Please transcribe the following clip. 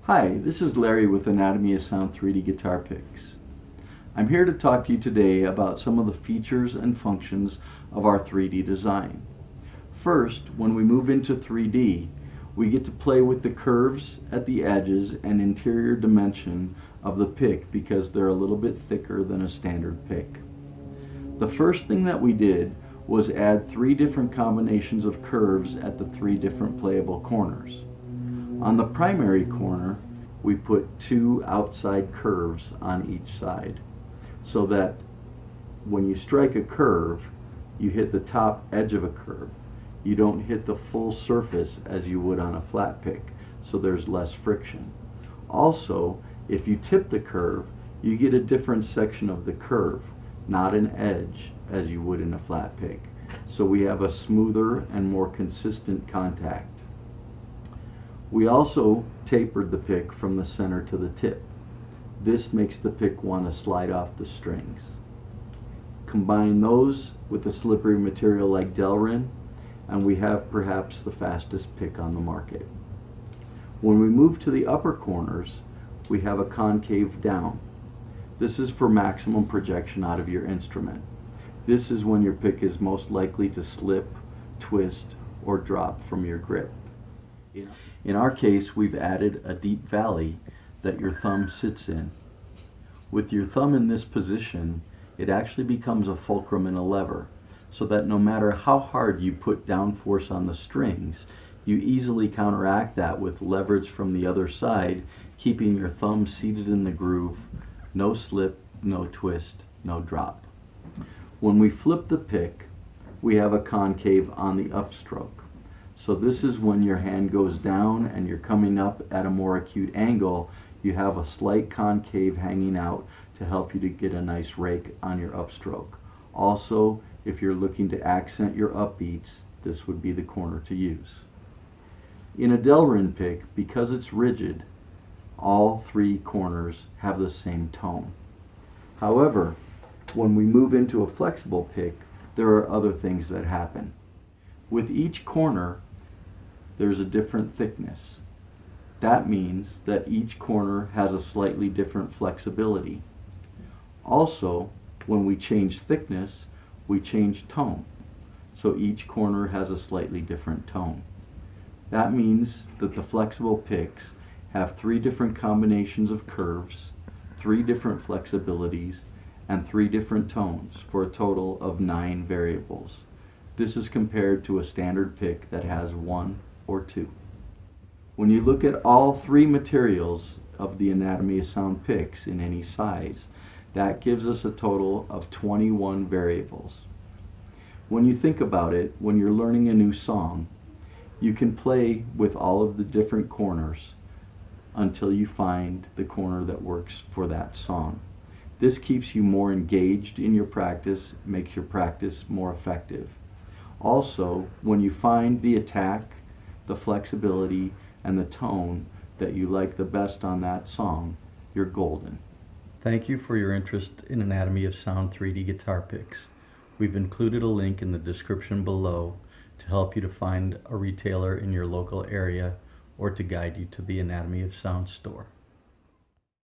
Hi, this is Larry with Anatomy of Sound 3D Guitar Picks. I'm here to talk to you today about some of the features and functions of our 3D design. First, when we move into 3D, we get to play with the curves at the edges and interior dimension of the pick because they're a little bit thicker than a standard pick. The first thing that we did was add 3 different combinations of curves at the 3 different playable corners. On the primary corner, we put 2 outside curves on each side so that when you strike a curve, you hit the top edge of a curve. You don't hit the full surface as you would on a flat pick, so there's less friction. Also, if you tip the curve, you get a different section of the curve, not an edge as you would in a flat pick. So we have a smoother and more consistent contact. We also tapered the pick from the center to the tip. This makes the pick want to slide off the strings. Combine those with a slippery material like Delrin, and we have perhaps the fastest pick on the market. When we move to the upper corners, we have a concave down. This is for maximum projection out of your instrument. This is when your pick is most likely to slip, twist, or drop from your grip. In our case, we've added a deep valley that your thumb sits in. With your thumb in this position, it actually becomes a fulcrum in a lever, so that no matter how hard you put down force on the strings, you easily counteract that with leverage from the other side, keeping your thumb seated in the groove, no slip, no twist, no drop. When we flip the pick, we have a concave on the upstroke. So this is when your hand goes down and you're coming up at a more acute angle, you have a slight concave hanging out to help you to get a nice rake on your upstroke. Also, if you're looking to accent your upbeats, this would be the corner to use. In a Delrin pick, because it's rigid, all 3 corners have the same tone. However, when we move into a flexible pick, there are other things that happen. With each corner, there's a different thickness. That means that each corner has a slightly different flexibility. Also, when we change thickness, we change tone. So each corner has a slightly different tone. That means that the flexible picks have 3 different combinations of curves, 3 different flexibilities, and 3 different tones for a total of 9 variables. This is compared to a standard pick that has 1 or 2. When you look at all 3 materials of the Anatomy of Sound picks in any size, that gives us a total of 21 variables. When you think about it, when you're learning a new song, you can play with all of the different corners until you find the corner that works for that song. This keeps you more engaged in your practice, makes your practice more effective. Also, when you find the attack, the flexibility, and the tone that you like the best on that song, you're golden. Thank you for your interest in Anatomy of Sound 3D guitar picks. We've included a link in the description below to help you to find a retailer in your local area or to guide you to the Anatomy of Sound store.